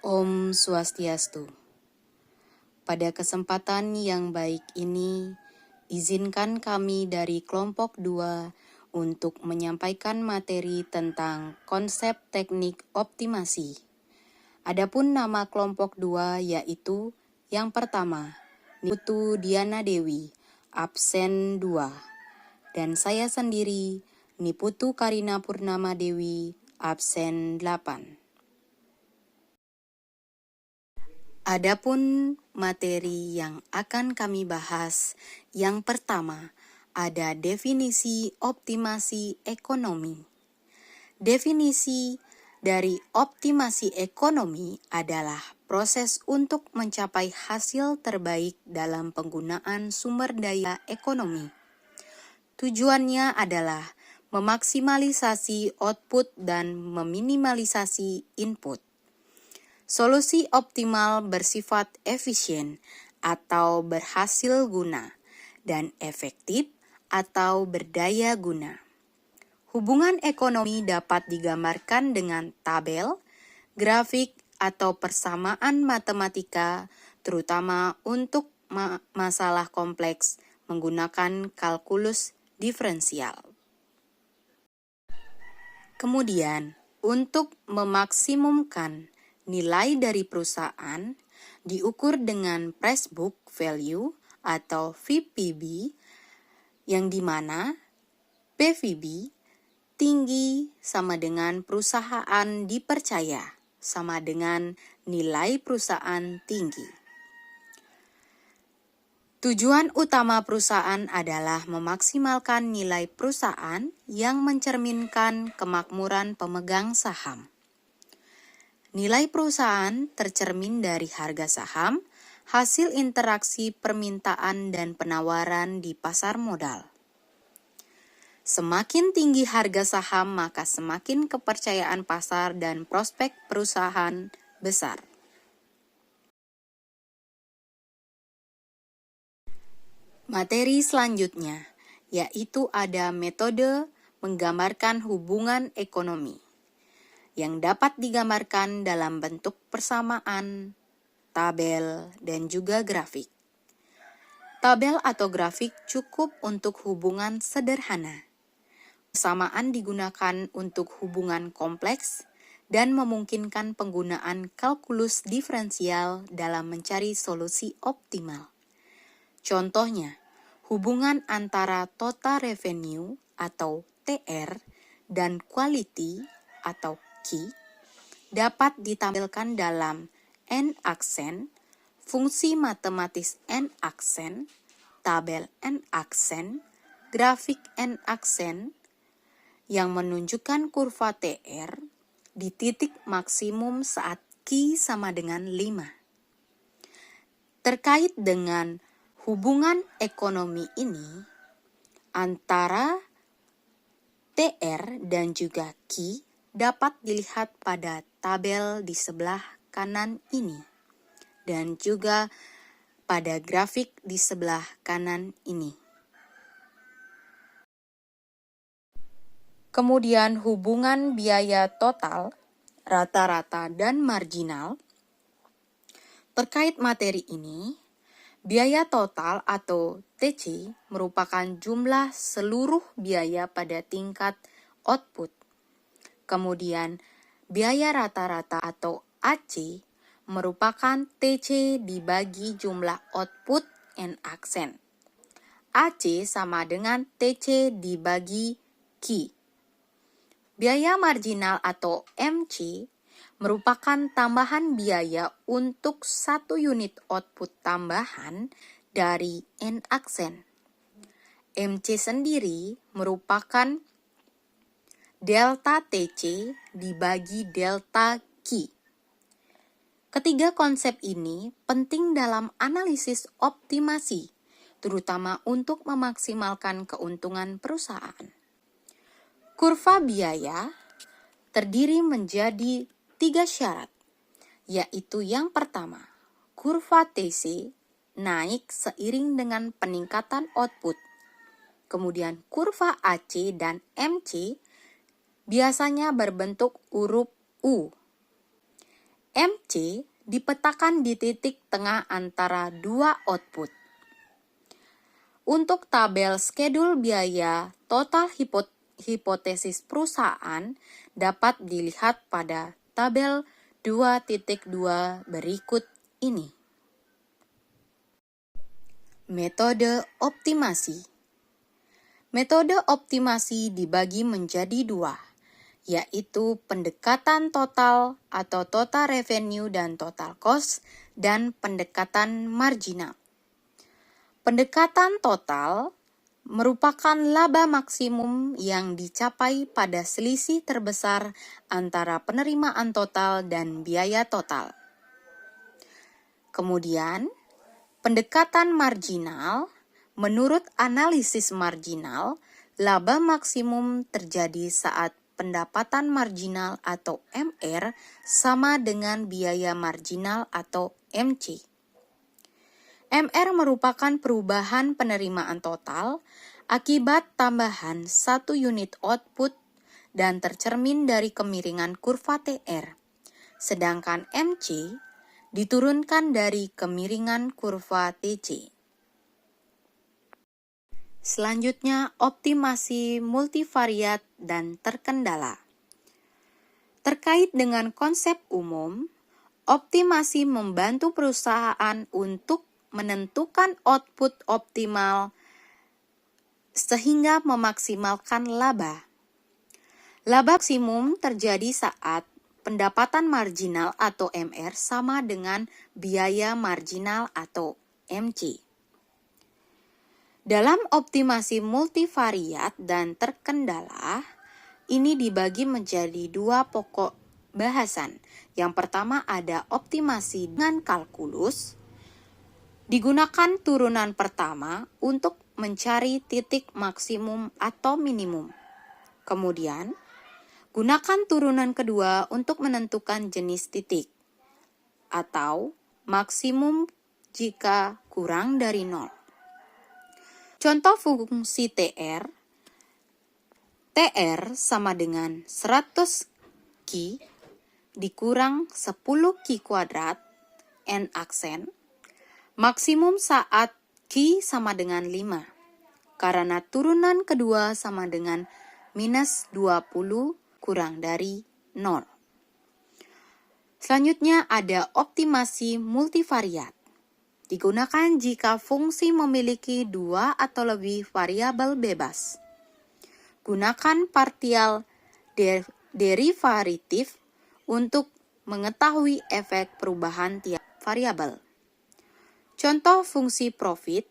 Om Swastiastu. Pada kesempatan yang baik ini, izinkan kami dari kelompok 2 untuk menyampaikan materi tentang konsep teknik optimasi. Adapun nama kelompok 2 yaitu yang pertama, Niputu Diana Dewi, absen 2. Dan saya sendiri, Niputu Karina Purnama Dewi, absen 8. Adapun materi yang akan kami bahas, yang pertama ada definisi optimasi ekonomi. Definisi dari optimasi ekonomi adalah proses untuk mencapai hasil terbaik dalam penggunaan sumber daya ekonomi. Tujuannya adalah memaksimalisasi output dan meminimalisasi input. Solusi optimal bersifat efisien atau berhasil guna dan efektif atau berdaya guna. Hubungan ekonomi dapat digambarkan dengan tabel, grafik, atau persamaan matematika, terutama untuk masalah kompleks menggunakan kalkulus diferensial. Kemudian, untuk memaksimumkan nilai dari perusahaan diukur dengan price book value atau VPB, yang dimana PVB tinggi sama dengan perusahaan dipercaya sama dengan nilai perusahaan tinggi. Tujuan utama perusahaan adalah memaksimalkan nilai perusahaan yang mencerminkan kemakmuran pemegang saham. Nilai perusahaan tercermin dari harga saham, hasil interaksi permintaan dan penawaran di pasar modal. Semakin tinggi harga saham, maka semakin kepercayaan pasar dan prospek perusahaan besar. Materi selanjutnya, yaitu ada metode menggambarkan hubungan ekonomi, yang dapat digambarkan dalam bentuk persamaan, tabel, dan juga grafik. Tabel atau grafik cukup untuk hubungan sederhana. Persamaan digunakan untuk hubungan kompleks dan memungkinkan penggunaan kalkulus diferensial dalam mencari solusi optimal. Contohnya, hubungan antara total revenue atau TR dan quality atau Q dapat ditampilkan dalam N-aksen, fungsi matematis N-aksen, tabel N-aksen, grafik N-aksen yang menunjukkan kurva TR di titik maksimum saat Q sama dengan 5. Terkait dengan hubungan ekonomi ini antara TR dan juga Q dapat dilihat pada tabel di sebelah kanan ini dan juga pada grafik di sebelah kanan ini. Kemudian hubungan biaya total, rata-rata, dan marginal. Terkait materi ini, biaya total atau TC merupakan jumlah seluruh biaya pada tingkat output. Kemudian, biaya rata-rata atau AC merupakan TC dibagi jumlah output N-aksen. AC sama dengan TC dibagi Q. Biaya marginal atau MC merupakan tambahan biaya untuk satu unit output tambahan dari N-aksen. MC sendiri merupakan delta TC dibagi delta Q. Ketiga konsep ini penting dalam analisis optimasi, terutama untuk memaksimalkan keuntungan perusahaan. Kurva biaya terdiri menjadi 3 syarat, yaitu yang pertama, kurva TC naik seiring dengan peningkatan output. Kemudian kurva AC dan MC biasanya berbentuk huruf U. MC C dipetakan di titik tengah antara dua output. Untuk tabel skedul biaya total hipotesis perusahaan dapat dilihat pada tabel 2.2 berikut ini. Metode optimasi. Metode optimasi dibagi menjadi dua, yaitu pendekatan total atau total revenue dan total cost, dan pendekatan marginal. Pendekatan total merupakan laba maksimum yang dicapai pada selisih terbesar antara penerimaan total dan biaya total. Kemudian, pendekatan marginal, menurut analisis marginal, laba maksimum terjadi saat pendapatan marginal atau MR sama dengan biaya marginal atau MC. MR merupakan perubahan penerimaan total akibat tambahan 1 unit output dan tercermin dari kemiringan kurva TR, sedangkan MC diturunkan dari kemiringan kurva TC. Selanjutnya, optimasi multivariat dan terkendala. Terkait dengan konsep umum, optimasi membantu perusahaan untuk menentukan output optimal sehingga memaksimalkan laba. Laba maksimum terjadi saat pendapatan marginal atau MR sama dengan biaya marginal atau MC. Dalam optimasi multivariat dan terkendala, ini dibagi menjadi dua pokok bahasan. Yang pertama ada optimasi dengan kalkulus. Digunakan turunan pertama untuk mencari titik maksimum atau minimum. Kemudian, gunakan turunan kedua untuk menentukan jenis titik atau maksimum jika kurang dari 0. Contoh fungsi TR. TR sama dengan 100 Q dikurang 10 Q kuadrat N aksen. Maksimum saat Q sama dengan 5, karena turunan kedua sama dengan minus 20 kurang dari 0. Selanjutnya ada optimasi multivariat. Digunakan jika fungsi memiliki dua atau lebih variabel bebas. Gunakan partial derivatif untuk mengetahui efek perubahan tiap variabel. Contoh fungsi profit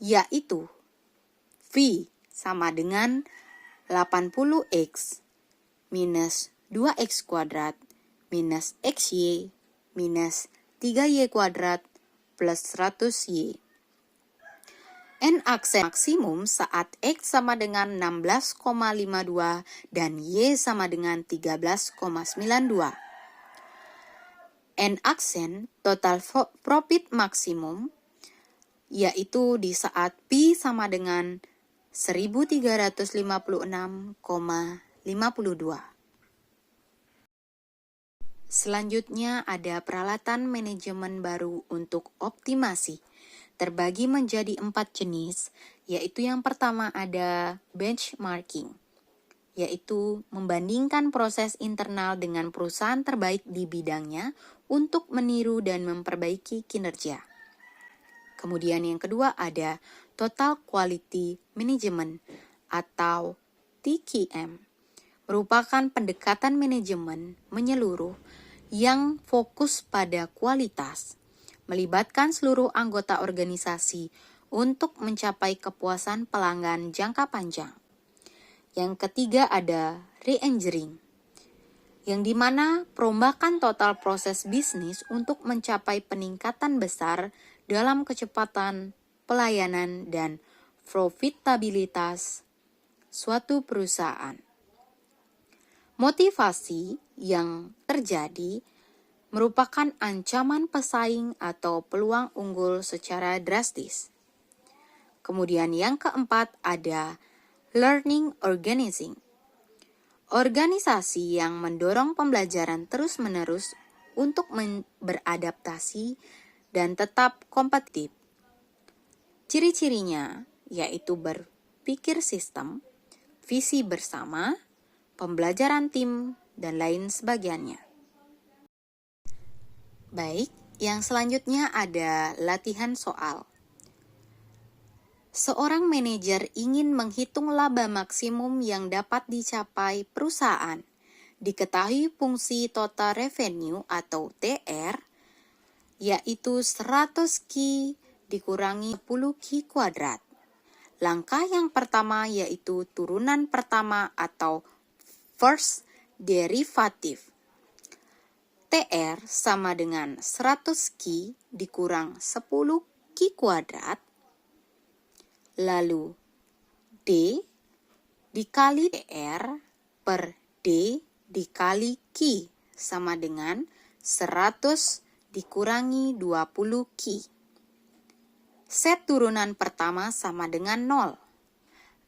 yaitu V sama dengan 80X minus 2X kuadrat minus XY minus 3Y kuadrat plus 100Y. N aksen maksimum saat X sama dengan 16,52 dan Y sama dengan 13,92. N aksen total profit maksimum yaitu di saat P sama dengan 1356,52. Selanjutnya ada peralatan manajemen baru untuk optimasi. Terbagi menjadi 4 jenis, yaitu yang pertama ada benchmarking, yaitu membandingkan proses internal dengan perusahaan terbaik di bidangnya untuk meniru dan memperbaiki kinerja. Kemudian yang kedua ada Total Quality Management atau TQM, merupakan pendekatan manajemen menyeluruh yang fokus pada kualitas, melibatkan seluruh anggota organisasi untuk mencapai kepuasan pelanggan jangka panjang. Yang ketiga ada re-engineering, yang dimana perombakan total proses bisnis untuk mencapai peningkatan besar dalam kecepatan, pelayanan, dan profitabilitas suatu perusahaan. Motivasi yang terjadi merupakan ancaman pesaing atau peluang unggul secara drastis. Kemudian yang keempat ada learning organizing. Organisasi yang mendorong pembelajaran terus-menerus untuk beradaptasi dan tetap kompetitif. Ciri-cirinya yaitu berpikir sistem, visi bersama, pembelajaran tim, dan lain sebagainya. Baik, yang selanjutnya ada latihan soal. Seorang manajer ingin menghitung laba maksimum yang dapat dicapai perusahaan. Diketahui fungsi total revenue atau TR, yaitu 100 Q dikurangi 10 Q kuadrat. Langkah yang pertama yaitu turunan pertama atau first derivative. TR sama dengan 100 Q dikurang 10 Q kuadrat, lalu D dikali TR per D dikali Q sama dengan 100 dikurangi 20 Q. Set turunan pertama sama dengan 0.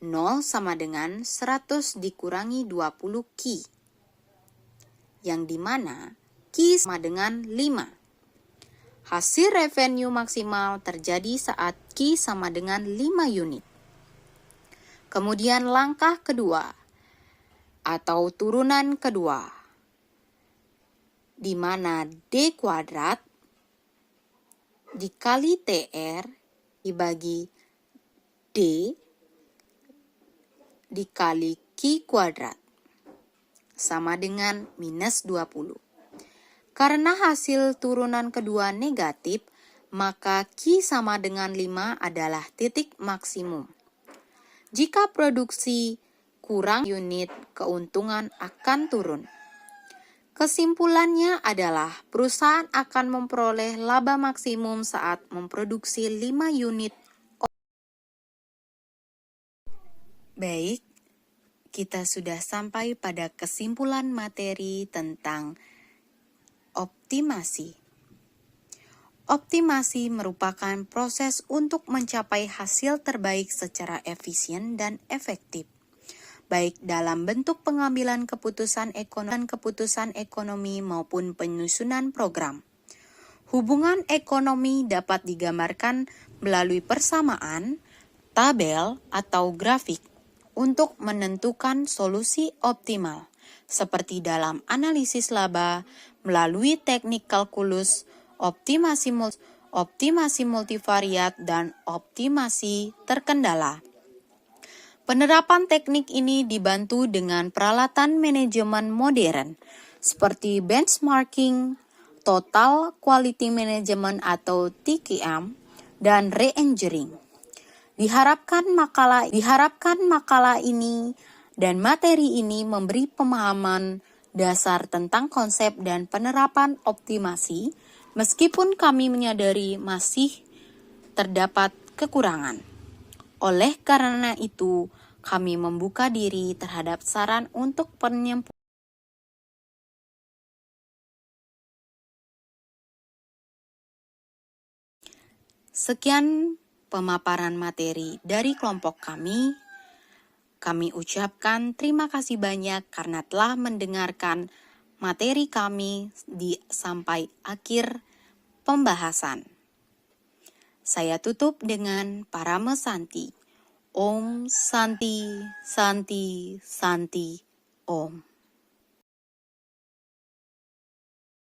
0 sama dengan 100 dikurangi 20 Q. Yang dimana Q sama dengan 5. Hasil revenue maksimal terjadi saat Q sama dengan 5 unit. Kemudian langkah kedua atau turunan kedua, di mana D kuadrat dikali TR dibagi D dikali Q kuadrat sama dengan minus 20. Karena hasil turunan kedua negatif, maka Q sama dengan 5 adalah titik maksimum. Jika produksi kurang unit, keuntungan akan turun. Kesimpulannya adalah perusahaan akan memperoleh laba maksimum saat memproduksi 5 unit. Baik, kita sudah sampai pada kesimpulan materi tentang optimasi. Optimasi merupakan proses untuk mencapai hasil terbaik secara efisien dan efektif, baik dalam bentuk pengambilan keputusan ekonomi maupun penyusunan program. Hubungan ekonomi dapat digambarkan melalui persamaan, tabel, atau grafik untuk menentukan solusi optimal, seperti dalam analisis laba melalui teknik kalkulus, optimasi multivariat, dan optimasi terkendala. Penerapan teknik ini dibantu dengan peralatan manajemen modern seperti benchmarking, total quality management atau TQM, dan re-engineering. Diharapkan makalah ini dan materi ini memberi pemahaman dasar tentang konsep dan penerapan optimasi, meskipun kami menyadari masih terdapat kekurangan. Oleh karena itu, kami membuka diri terhadap saran untuk penyempurnaan. Sekian pemaparan materi dari kelompok kami. Kami ucapkan terima kasih banyak karena telah mendengarkan materi kami sampai akhir pembahasan. Saya tutup dengan Parama Santi. Om Santi, Santi, Santi, Om.